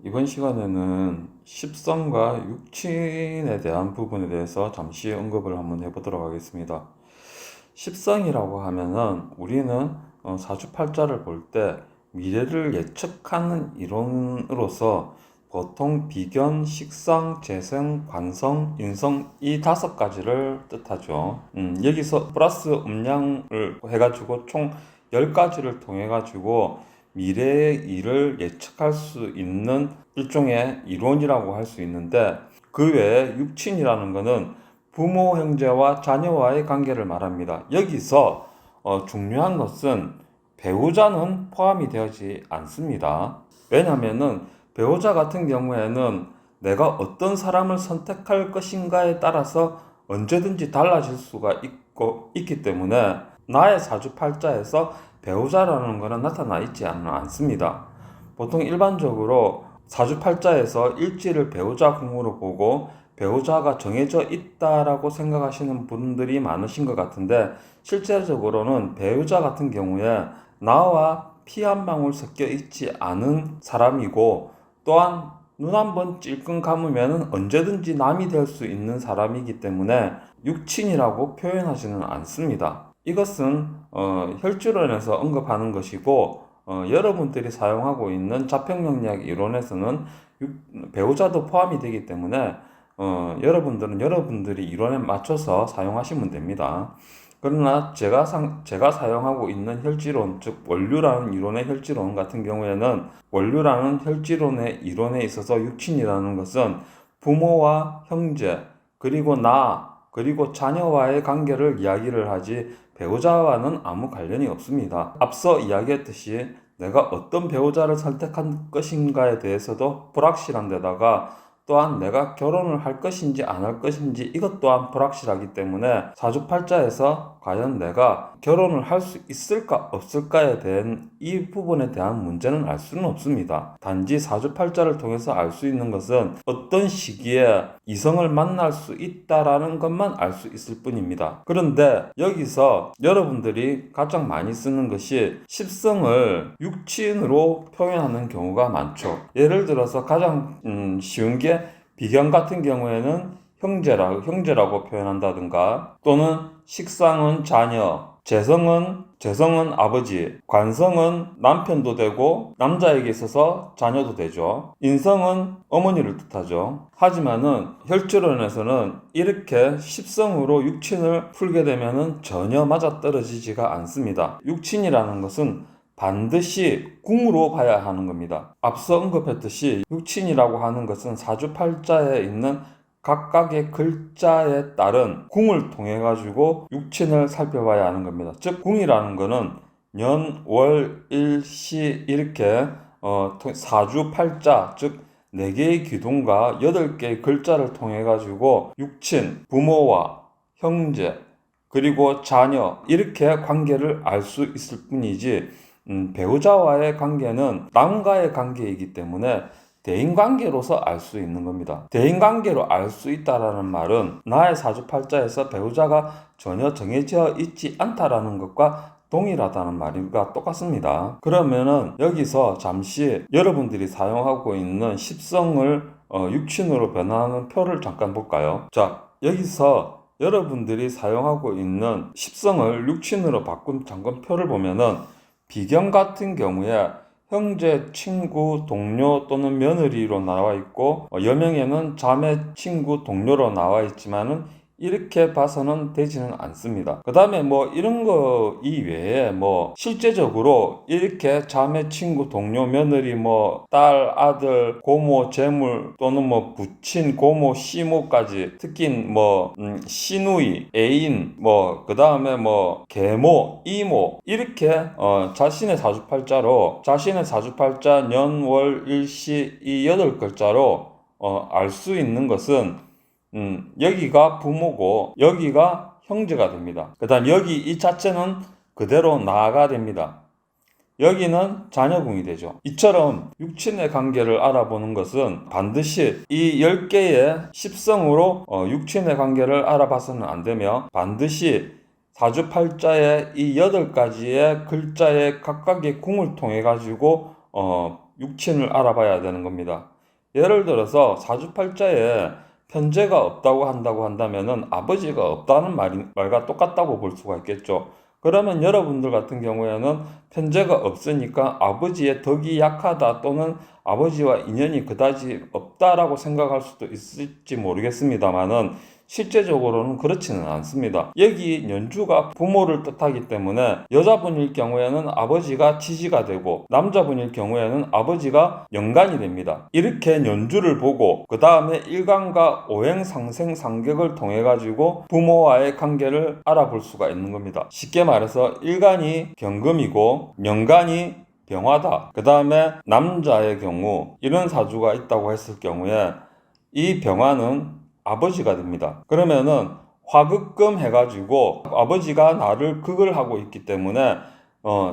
이번 시간에는 십성과 육친에 대한 부분에 대해서 잠시 언급을 한번 해보도록 하겠습니다. 십성이라고 하면은 우리는 사주팔자를 볼 때 미래를 예측하는 이론으로서 보통 비견, 식상, 재생, 관성, 인성 이 5가지를 뜻하죠. 여기서 플러스 음량을 해가지고 총 10가지를 통해 가지고 미래의 일을 예측할 수 있는 일종의 이론이라고 할 수 있는데, 그 외에 육친이라는 것은 부모, 형제와 자녀와의 관계를 말합니다. 여기서 중요한 것은 배우자는 포함이 되지 않습니다. 왜냐하면은 배우자 같은 경우에는 내가 어떤 사람을 선택할 것인가에 따라서 언제든지 달라질 수가 있기 때문에 나의 사주팔자에서 배우자라는 것은 나타나 있지 않습니다. 보통 일반적으로 사주팔자에서 일지를 배우자 궁으로 보고 배우자가 정해져 있다라고 생각하시는 분들이 많으신 것 같은데, 실제적으로는 배우자 같은 경우에 나와 피 한 방울 섞여 있지 않은 사람이고, 또한 눈 한 번 찔끔 감으면 언제든지 남이 될 수 있는 사람이기 때문에 육친이라고 표현하지는 않습니다. 이것은 혈주론에서 언급하는 것이고, 여러분들이 사용하고 있는 자평명리학 이론에서는 배우자도 포함이 되기 때문에 여러분들은 여러분들이 이론에 맞춰서 사용하시면 됩니다. 그러나 제가 사용하고 있는 혈지론, 즉 원류라는 이론의 혈지론 같은 경우에는, 원류라는 혈지론의 이론에 있어서 육친이라는 것은 부모와 형제, 그리고 그리고 자녀와의 관계를 이야기를 하지 배우자와는 아무 관련이 없습니다. 앞서 이야기했듯이 내가 어떤 배우자를 선택할 것인가에 대해서도 불확실한 데다가, 또한 내가 결혼을 할 것인지 안 할 것인지 이것 또한 불확실하기 때문에 사주팔자에서 과연 내가 결혼을 할 수 있을까 없을까에 대한 이 부분에 대한 문제는 알 수는 없습니다. 단지 사주팔자를 통해서 알 수 있는 것은 어떤 시기에 이성을 만날 수 있다라는 것만 알 수 있을 뿐입니다. 그런데 여기서 여러분들이 가장 많이 쓰는 것이 십성을 육친으로 표현하는 경우가 많죠. 예를 들어서 가장 쉬운 게, 비견 같은 경우에는 형제라고 표현한다든가, 또는 식상은 자녀, 재성은 아버지, 관성은 남편도 되고 남자에게 있어서 자녀도 되죠. 인성은 어머니를 뜻하죠. 하지만은 혈주론에서는 이렇게 십성으로 육친을 풀게 되면은 전혀 맞아떨어지지가 않습니다. 육친이라는 것은 반드시 궁으로 봐야 하는 겁니다. 앞서 언급했듯이 육친이라고 하는 것은 사주팔자에 있는 각각의 글자에 따른 궁을 통해 가지고 육친을 살펴봐야 하는 겁니다. 즉 궁이라는 것은 년, 월, 일, 시 이렇게 사주팔자, 즉 4개의 기둥과 8개의 글자를 통해 가지고 육친, 부모와 형제, 그리고 자녀 이렇게 관계를 알 수 있을 뿐이지, 배우자와의 관계는 남과의 관계이기 때문에 대인관계로서 알 수 있는 겁니다. 대인관계로 알 수 있다라는 말은 나의 사주팔자에서 배우자가 전혀 정해져 있지 않다라는 것과 동일하다는 말과 똑같습니다. 그러면은 여기서 잠시 여러분들이 사용하고 있는 십성을 육친으로 변화하는 표를 잠깐 볼까요? 자, 여기서 여러분들이 사용하고 있는 십성을 육친으로 바꾼 잠깐 표를 보면은, 비경 같은 경우에 형제, 친구, 동료 또는 며느리로 나와 있고, 여명에는 자매, 친구, 동료로 나와 있지만은 이렇게 봐서는 되지는 않습니다. 그 다음에 이런 거 이외에 실제적으로 이렇게 자매, 친구, 동료, 며느리, 딸, 아들, 고모, 재물 또는 부친, 고모, 시모까지, 특히 시누이, 애인, 그 다음에 계모, 이모 이렇게 자신의 사주팔자 년, 월, 일, 시 이 8글자로 알 수 있는 것은, 여기가 부모고 여기가 형제가 됩니다. 그 다음 여기 이 자체는 그대로 나아가 됩니다. 여기는 자녀궁이 되죠. 이처럼 육친의 관계를 알아보는 것은 반드시 이 10개의 십성으로 육친의 관계를 알아봐서는 안 되며, 반드시 사주팔자의 이 8가지의 글자의 각각의 궁을 통해 가지고 육친을 알아봐야 되는 겁니다. 예를 들어서 사주팔자에 편재가 없다고 한다면은 아버지가 없다는 말과 똑같다고 볼 수가 있겠죠. 그러면 여러분들 같은 경우에는 편재가 없으니까 아버지의 덕이 약하다 또는 아버지와 인연이 그다지 없다라고 생각할 수도 있을지 모르겠습니다만은 실제적으로는 그렇지는 않습니다. 여기 연주가 부모를 뜻하기 때문에 여자분일 경우에는 아버지가 지지가 되고 남자분일 경우에는 아버지가 연간이 됩니다. 이렇게 연주를 보고 그 다음에 일간과 오행상생상격을 통해 가지고 부모와의 관계를 알아볼 수가 있는 겁니다. 쉽게 말해서 일간이 경금이고 연간이 병화다. 그 다음에 남자의 경우 이런 사주가 있다고 했을 경우에 이 병화는 아버지가 됩니다. 그러면은 화극금 해가지고 아버지가 나를 극을 하고 있기 때문에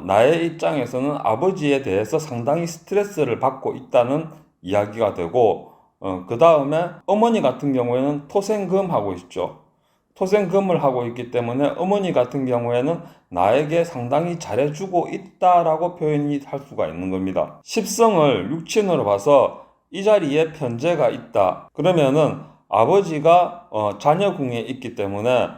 나의 입장에서는 아버지에 대해서 상당히 스트레스를 받고 있다는 이야기가 되고 그 다음에 어머니 같은 경우에는 토생금 하고 있죠. 토생금을 하고 있기 때문에 어머니 같은 경우에는 나에게 상당히 잘해주고 있다라고 표현이 할 수가 있는 겁니다. 십성을 육친으로 봐서 이 자리에 편재가 있다. 그러면은 아버지가 자녀궁에 있기 때문에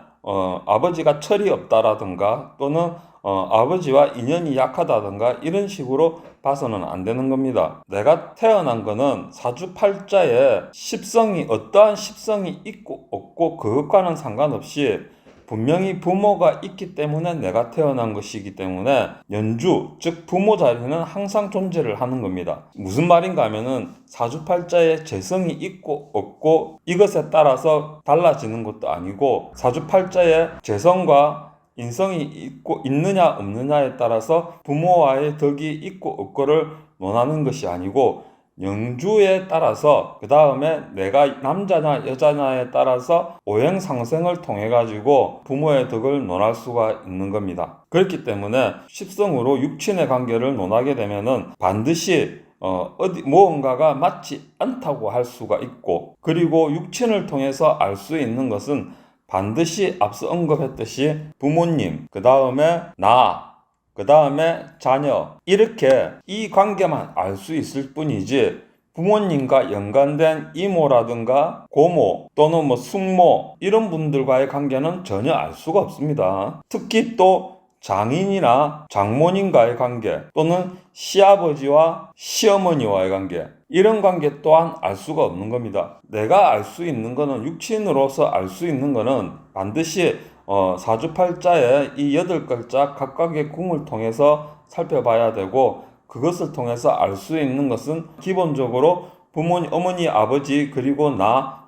아버지가 철이 없다라든가 또는 아버지와 인연이 약하다든가 이런 식으로 봐서는 안 되는 겁니다. 내가 태어난 거는 사주팔자에 십성이 어떠한 십성이 있고 없고 그것과는 상관없이 분명히 부모가 있기 때문에 내가 태어난 것이기 때문에 연주, 즉 부모 자리는 항상 존재를 하는 겁니다. 무슨 말인가 하면은 사주팔자에 재성이 있고 없고 이것에 따라서 달라지는 것도 아니고 사주팔자에 재성과 인성이 있느냐 없느냐에 따라서 부모와의 덕이 있고 없고를 논하는 것이 아니고 영주에 따라서 그 다음에 내가 남자냐 여자냐에 따라서 오행상생을 통해 가지고 부모의 덕을 논할 수가 있는 겁니다. 그렇기 때문에 십성으로 육친의 관계를 논하게 되면은 반드시 무언가가 맞지 않다고 할 수가 있고 그리고 육친을 통해서 알 수 있는 것은 반드시 앞서 언급했듯이 부모님, 그 다음에 그 다음에 자녀 이렇게 이 관계만 알 수 있을 뿐이지 부모님과 연관된 이모라든가 고모 또는 숙모 이런 분들과의 관계는 전혀 알 수가 없습니다. 특히 또 장인이나 장모님과의 관계 또는 시아버지와 시어머니와의 관계 이런 관계 또한 알 수가 없는 겁니다. 내가 알 수 있는 거는 육친으로서 알 수 있는 거는 반드시 사주팔자의 이 8글자 각각의 궁을 통해서 살펴봐야 되고 그것을 통해서 알 수 있는 것은 기본적으로 부모님, 어머니, 아버지 그리고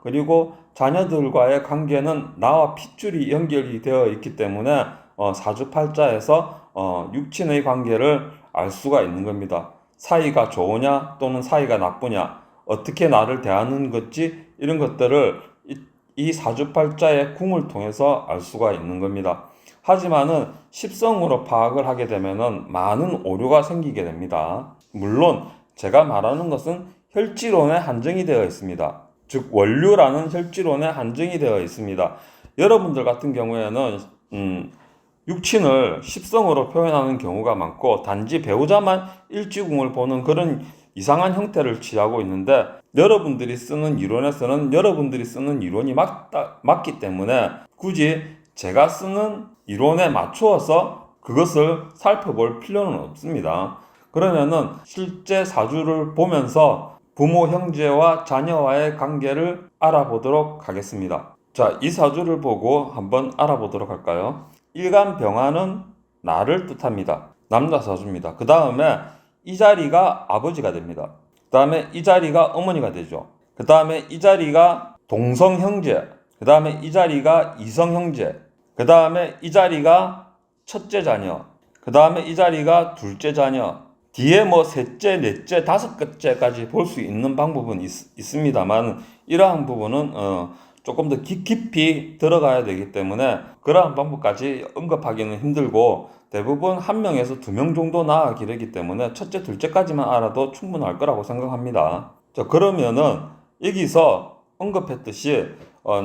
그리고 자녀들과의 관계는 나와 핏줄이 연결이 되어 있기 때문에 사주팔자에서 육친의 관계를 알 수가 있는 겁니다. 사이가 좋으냐 또는 사이가 나쁘냐 어떻게 나를 대하는 것지 이런 것들을 이 사주팔자의 궁을 통해서 알 수가 있는 겁니다. 하지만은 십성으로 파악을 하게 되면은 많은 오류가 생기게 됩니다. 물론 제가 말하는 것은 혈지론에 한정이 되어 있습니다. 즉 원류라는 혈지론에 한정이 되어 있습니다. 여러분들 같은 경우에는 육친을 십성으로 표현하는 경우가 많고 단지 배우자만 일지궁을 보는 그런 이상한 형태를 취하고 있는데 여러분들이 쓰는 이론에서는 여러분들이 쓰는 이론이 맞기 때문에 굳이 제가 쓰는 이론에 맞추어서 그것을 살펴볼 필요는 없습니다. 그러면은 실제 사주를 보면서 부모, 형제와 자녀와의 관계를 알아보도록 하겠습니다. 자, 이 사주를 보고 한번 알아보도록 할까요? 일간 병화는 나를 뜻합니다. 남자 사주입니다. 그 다음에 이 자리가 아버지가 됩니다. 그 다음에 이 자리가 어머니가 되죠. 그 다음에 이 자리가 동성 형제. 그 다음에 이 자리가 이성 형제. 그 다음에 이 자리가 첫째 자녀. 그 다음에 이 자리가 둘째 자녀. 뒤에 셋째, 넷째, 다섯째까지 볼 수 있는 방법은 있습니다만 이러한 부분은 조금 더 깊이 들어가야 되기 때문에 그러한 방법까지 언급하기는 힘들고 대부분 1명에서 2명 정도 낳아 기르기 때문에 첫째, 둘째까지만 알아도 충분할 거라고 생각합니다. 자, 그러면은 여기서 언급했듯이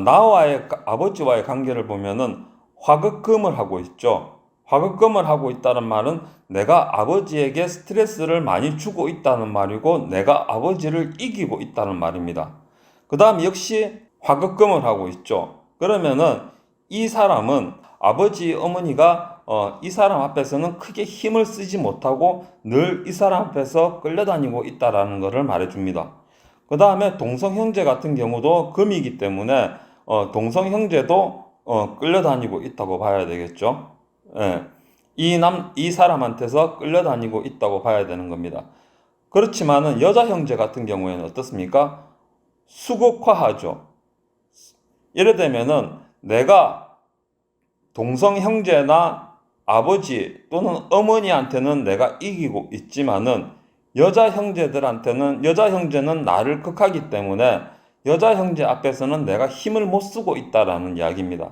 나와의 아버지와의 관계를 보면은 화극금을 하고 있죠. 화급금을 하고 있다는 말은 내가 아버지에게 스트레스를 많이 주고 있다는 말이고 내가 아버지를 이기고 있다는 말입니다. 그 다음 역시 화급금을 하고 있죠. 그러면은 이 사람은 아버지 어머니가 이 사람 앞에서는 크게 힘을 쓰지 못하고 늘 이 사람 앞에서 끌려다니고 있다라는 것을 말해줍니다. 그 다음에 동성형제 같은 경우도 금이기 때문에 동성형제도 끌려다니고 있다고 봐야 되겠죠. 예. 이 사람한테서 끌려다니고 있다고 봐야 되는 겁니다. 그렇지만은 여자 형제 같은 경우에는 어떻습니까? 수국화하죠. 예를 들면은 내가 동성 형제나 아버지 또는 어머니한테는 내가 이기고 있지만은 여자 형제는 나를 극하기 때문에 여자 형제 앞에서는 내가 힘을 못 쓰고 있다라는 이야기입니다.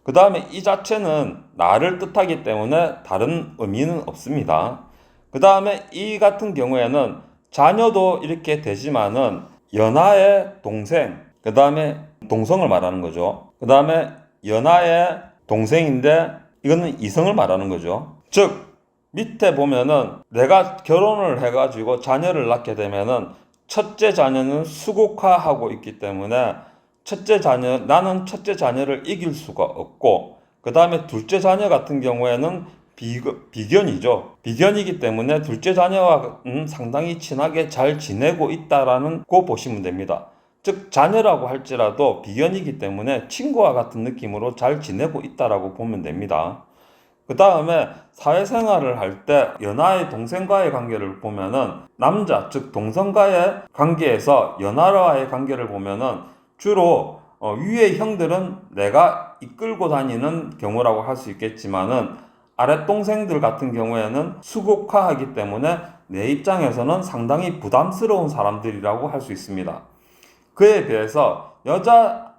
그 다음에 이 자체는 나를 뜻하기 때문에 다른 의미는 없습니다. 그 다음에 이 같은 경우에는 자녀도 이렇게 되지만은 연하의 동생, 그 다음에 동성을 말하는 거죠. 그 다음에 연하의 동생인데 이거는 이성을 말하는 거죠. 즉 밑에 보면은 내가 결혼을 해가지고 자녀를 낳게 되면은 첫째 자녀는 수국화하고 있기 때문에 나는 첫째 자녀를 이길 수가 없고, 그 다음에 둘째 자녀 같은 경우에는 비견이죠. 비견이기 때문에 둘째 자녀와 상당히 친하게 잘 지내고 있다라는 거 보시면 됩니다. 즉 자녀라고 할지라도 비견이기 때문에 친구와 같은 느낌으로 잘 지내고 있다라고 보면 됩니다. 그 다음에 사회생활을 할 때 연하의 동생과의 관계를 보면은 남자 즉 동성과의 관계에서 연하와의 관계를 보면은 주로 위의 형들은 내가 이끌고 다니는 경우라고 할 수 있겠지만은 아랫 동생들 같은 경우에는 수국화하기 때문에 내 입장에서는 상당히 부담스러운 사람들이라고 할 수 있습니다. 그에 비해서 여자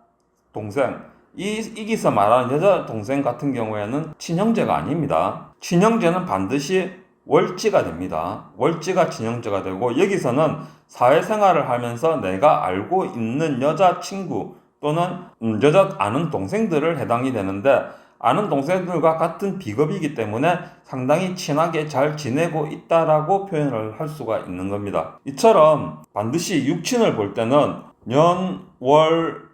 동생, 이기서 말하는 여자 동생 같은 경우에는 친형제가 아닙니다. 친형제는 반드시 월지가 됩니다. 월지가 친형제가 되고, 여기서는 사회생활을 하면서 내가 알고 있는 여자친구 또는 여자 아는 동생들을 해당이 되는데, 아는 동생들과 같은 비급이기 때문에 상당히 친하게 잘 지내고 있다라고 표현을 할 수가 있는 겁니다. 이처럼 반드시 육친을 볼 때는 년, 월,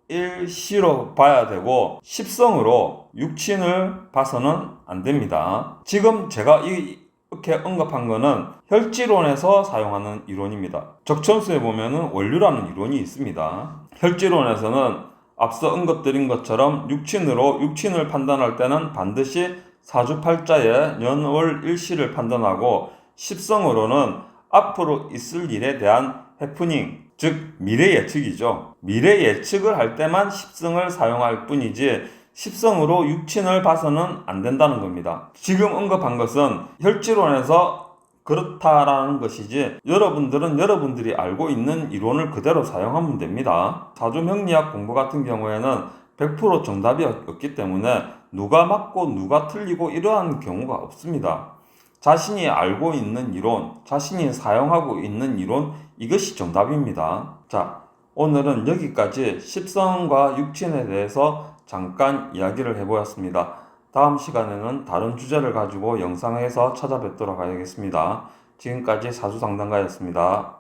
일시로 봐야 되고 십성으로 육친을 봐서는 안 됩니다. 지금 제가 이렇게 언급한 거는 혈지론에서 사용하는 이론입니다. 적천수에 보면은 원류라는 이론이 있습니다. 혈지론에서는 앞서 언급드린 것처럼 육친을 판단할 때는 반드시 사주팔자의 년, 월, 일시를 판단하고, 십성으로는 앞으로 있을 일에 대한 해프닝, 즉 미래 예측이죠. 미래 예측을 할 때만 십성을 사용할 뿐이지 십성으로 육친을 봐서는 안 된다는 겁니다. 지금 언급한 것은 혈지론에서 그렇다라는 것이지, 여러분들은 여러분들이 알고 있는 이론을 그대로 사용하면 됩니다. 사주명리학 공부 같은 경우에는 100% 정답이 없기 때문에 누가 맞고 누가 틀리고 이러한 경우가 없습니다. 자신이 알고 있는 이론, 자신이 사용하고 있는 이론, 이것이 정답입니다. 자, 오늘은 여기까지 십성과 육친에 대해서 잠깐 이야기를 해보았습니다. 다음 시간에는 다른 주제를 가지고 영상에서 찾아뵙도록 하겠습니다. 지금까지 사주상담가였습니다.